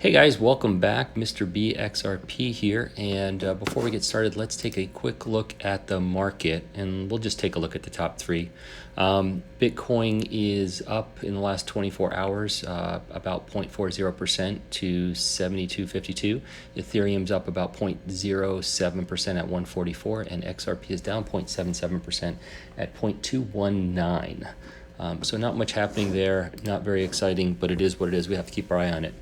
Hey guys, welcome back. Mr. B XRP here. And before we get started, let's take a quick look at the market, and we'll just take a look at the top three. Bitcoin is up in the last 24 hours, about 0.40% to 72.52. Ethereum's up about 0.07% at 144, and XRP is down 0.77% at 0.219. So not much happening there, not very exciting, but it is what it is. We have to keep our eye on it.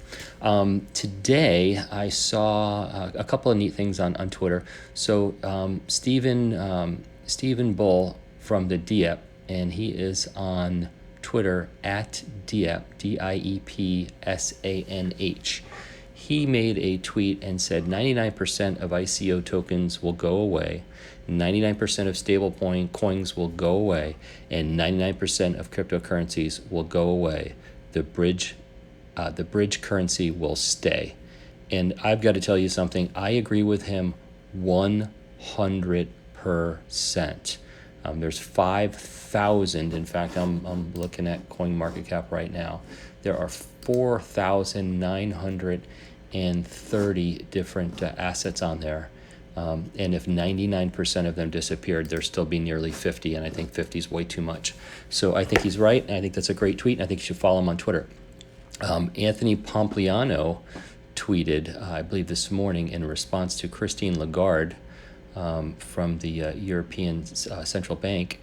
Today, I saw a couple of neat things on Twitter. So Stephen Bull from the Diep, and he is on Twitter at Diep, Diepsanh. He made a tweet and said 99% of ICO tokens will go away, 99% of stablecoin coins will go away, and 99% of cryptocurrencies will go away. The bridge currency will stay. And I've got to tell you something. I agree with him 100%. There's 5,000. In fact, I'm looking at CoinMarketCap right now. There are 4,930 different assets on there. And if 99% of them disappeared, there'd still be nearly 50, and I think 50 is way too much. So I think he's right, and I think that's a great tweet, and I think you should follow him on Twitter. Anthony Pompliano tweeted, I believe this morning, in response to Christine Lagarde from the European Central Bank.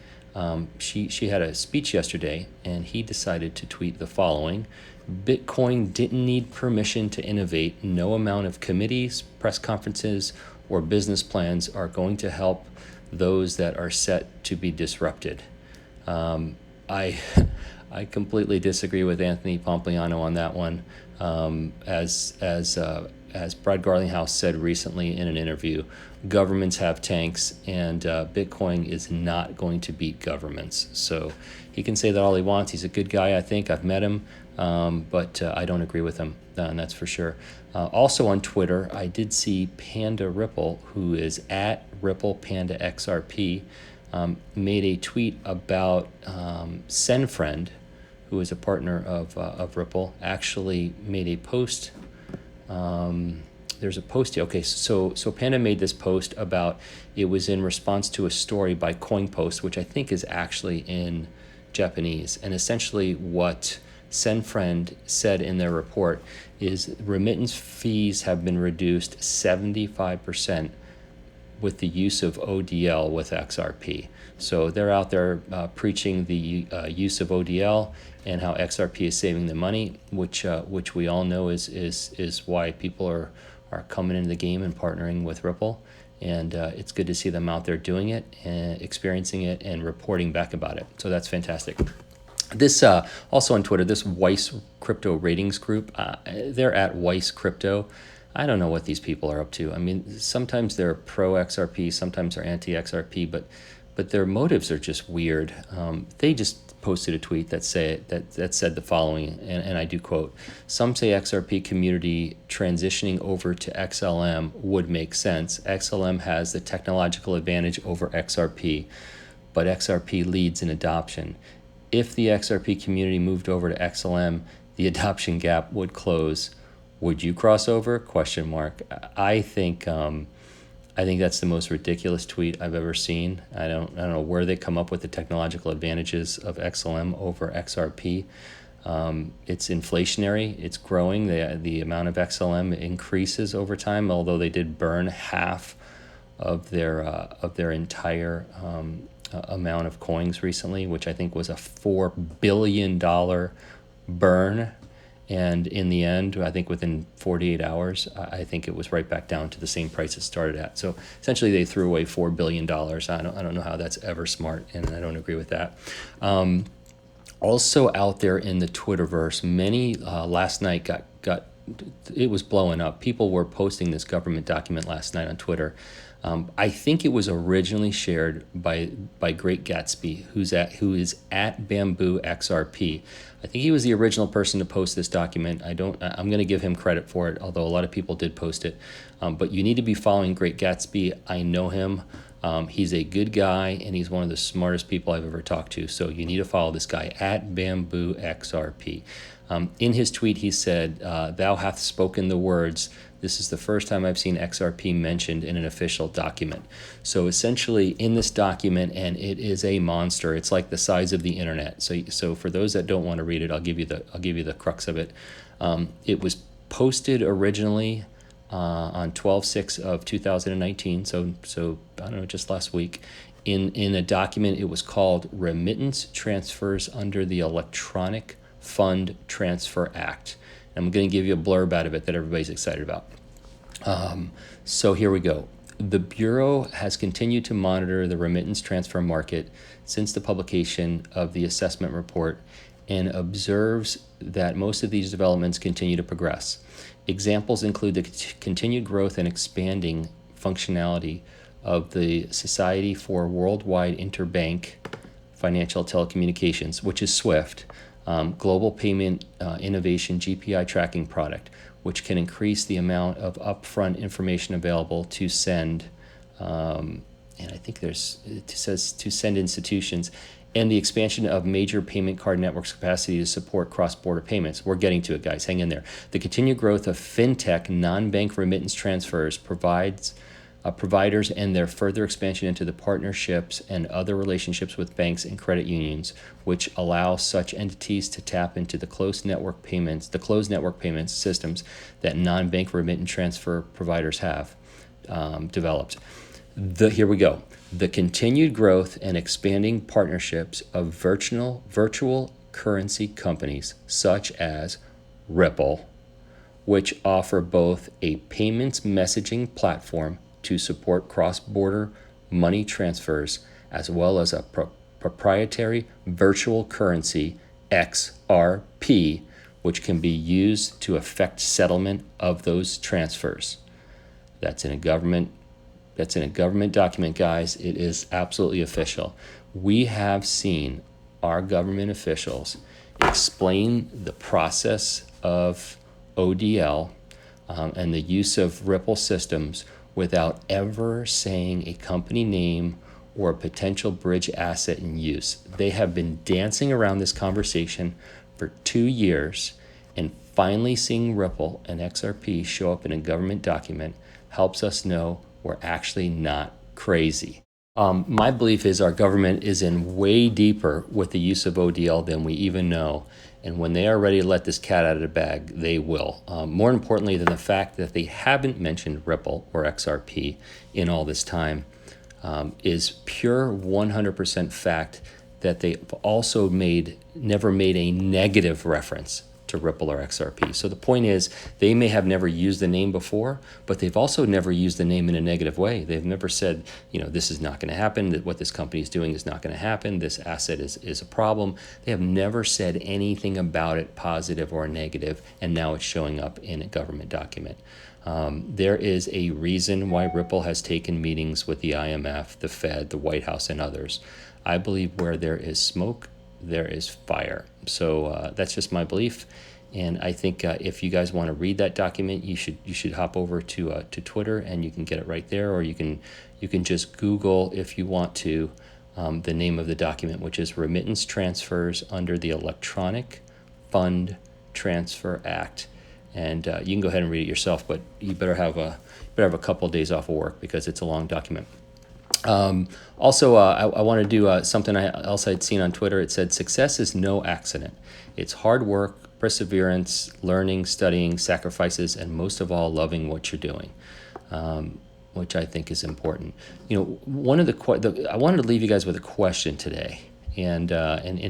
She had a speech yesterday, and he decided to tweet the following: Bitcoin didn't need permission to innovate. No amount of committees, press conferences, or business plans are going to help those that are set to be disrupted. I completely disagree with Anthony Pompliano on that one. As Brad Garlinghouse said recently in an interview, governments have tanks, and Bitcoin is not going to beat governments. So he can say that all he wants. He's a good guy, I think. I've met him, but I don't agree with him, and that's for sure. Also on Twitter, I did see Panda Ripple, who is at Ripple Panda XRP, made a tweet about SendFriend, who is a partner of Ripple, actually made a post. There's a post here. Okay, so Panda made this post about, it was in response to a story by CoinPost, which I think is actually in Japanese. And essentially what SendFriend said in their report is remittance fees have been reduced 75% with the use of ODL with XRP. So they're out there preaching the use of ODL and how XRP is saving them money, which we all know is why people are coming into the game and partnering with Ripple. And it's good to see them out there doing it and experiencing it and reporting back about it. So that's fantastic. This also on Twitter, this Weiss Crypto Ratings Group, they're at Weiss Crypto. I don't know what these people are up to. I mean, sometimes they're pro XRP, sometimes they're anti XRP, but their motives are just weird. They just posted a tweet that said the following, and I do quote: "Some say XRP community transitioning over to XLM would make sense. XLM has the technological advantage over XRP, but XRP leads in adoption. If the XRP community moved over to XLM, the adoption gap would close. Would you cross over? Question mark." I think that's the most ridiculous tweet I've ever seen. I don't know where they come up with the technological advantages of XLM over XRP. It's inflationary. It's growing. The amount of XLM increases over time, although they did burn half of their entire amount of coins recently, which I think was a $4 billion burn. And in the end, I think within 48 hours, I think it was right back down to the same price it started at. So essentially, they threw away $4 billion. I don't know how that's ever smart, and I don't agree with that. Also out there in the Twitterverse, many last night got it was blowing up. People were posting this government document last night on Twitter. I think it was originally shared by Great Gatsby, who is at Bamboo XRP. I think he was the original person to post this document. I'm going to give him credit for it, although a lot of people did post it. But you need to be following Great Gatsby. I know him. He's a good guy, and he's one of the smartest people I've ever talked to. So you need to follow this guy at Bamboo XRP. In his tweet, he said, "Thou hath spoken the words. This is the first time I've seen XRP mentioned in an official document." So essentially in this document, and it is a monster, it's like the size of the internet. So for those that don't want to read it, I'll give you the crux of it. It was posted originally on 12/6 of 2019, so I don't know, just last week, in a document. It was called Remittance Transfers Under the Electronic Fund Transfer Act. I'm going to give you a blurb out of it that everybody's excited about. So here we go. The Bureau has continued to monitor the remittance transfer market since the publication of the assessment report and observes that most of these developments continue to progress. Examples include the continued growth and expanding functionality of the Society for Worldwide Interbank Financial Telecommunications, which is SWIFT, Global Payment Innovation GPI tracking product, which can increase the amount of upfront information available to send, and I think it says to send institutions, and the expansion of major payment card networks' capacity to support cross-border payments. We're getting to it, guys. Hang in there. The continued growth of fintech non-bank remittance transfers providers and their further expansion into the partnerships and other relationships with banks and credit unions, which allow such entities to tap into the closed network payments systems that non-bank remittance transfer providers have developed. Here we go. The continued growth and expanding partnerships of virtual currency companies such as Ripple, which offer both a payments messaging platform to support cross-border money transfers, as well as a proprietary virtual currency, XRP, which can be used to effect settlement of those transfers. That's in a government document, guys. It is absolutely official. We have seen our government officials explain the process of ODL and the use of Ripple systems without ever saying a company name or a potential bridge asset in use. They have been dancing around this conversation for 2 years, and finally seeing Ripple and XRP show up in a government document helps us know we're actually not crazy. My belief is our government is in way deeper with the use of ODL than we even know. And when they are ready to let this cat out of the bag, they will. More importantly than the fact that they haven't mentioned Ripple or XRP in all this time is pure 100% fact that they've also never made a negative reference to Ripple or XRP. So the point is, they may have never used the name before, but they've also never used the name in a negative way. They've never said, this is not going to happen, that what this company is doing is not going to happen, this asset is a problem. They have never said anything about it, positive or negative, and now it's showing up in a government document. There is a reason why Ripple has taken meetings with the IMF, the Fed, the White House, and others. I believe where there is smoke, there is fire. So that's just my belief. And I think if you guys want to read that document, you should hop over to Twitter, and you can get it right there, or you can just Google, if you want to, the name of the document, which is Remittance Transfers Under the Electronic Fund Transfer Act. And you can go ahead and read it yourself, but you better have a couple of days off of work because it's a long document. Also, I want to do something else I'd seen on Twitter. It said, success is no accident. It's hard work, perseverance, learning, studying, sacrifices, and most of all, loving what you're doing, which I think is important. One of I wanted to leave you guys with a question today. And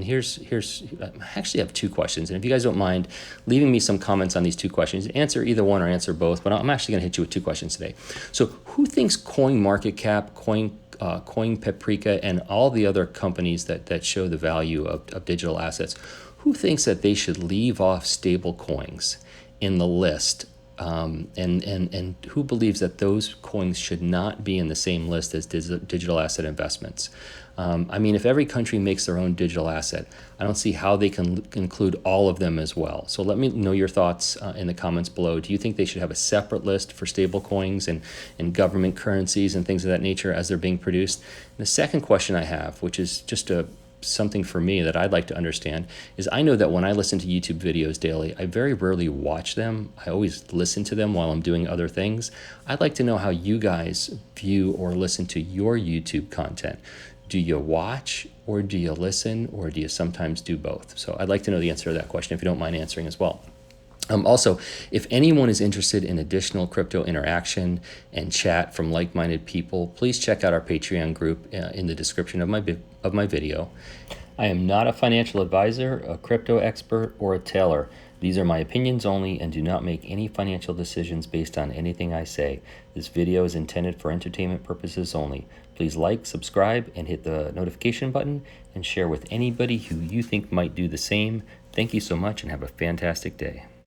here's I actually have 2 questions. And if you guys don't mind leaving me some comments on these 2 questions, answer either one or answer both, but I'm actually going to hit you with 2 questions today. So who thinks CoinMarketCap, Coin Paprika, and all the other companies that show the value of digital assets, who thinks that they should leave off stable coins in the list? And who believes that those coins should not be in the same list as digital asset investments? If every country makes their own digital asset, I don't see how they can include all of them as well. So let me know your thoughts in the comments below. Do you think they should have a separate list for stable coins and government currencies and things of that nature as they're being produced? And the second question I have, which is just a something for me that I'd like to understand is I know that when I listen to YouTube videos daily, I very rarely watch them. I always listen to them while I'm doing other things. I'd like to know how you guys view or listen to your YouTube content. Do you watch, or do you listen, or do you sometimes do both? So I'd like to know the answer to that question if you don't mind answering as well. Also, if anyone is interested in additional crypto interaction and chat from like-minded people, please check out our Patreon group in the description of my video. I am not a financial advisor, a crypto expert, or a teller. These are my opinions only and do not make any financial decisions based on anything I say. This video is intended for entertainment purposes only. Please like, subscribe, and hit the notification button and share with anybody who you think might do the same. Thank you so much and have a fantastic day.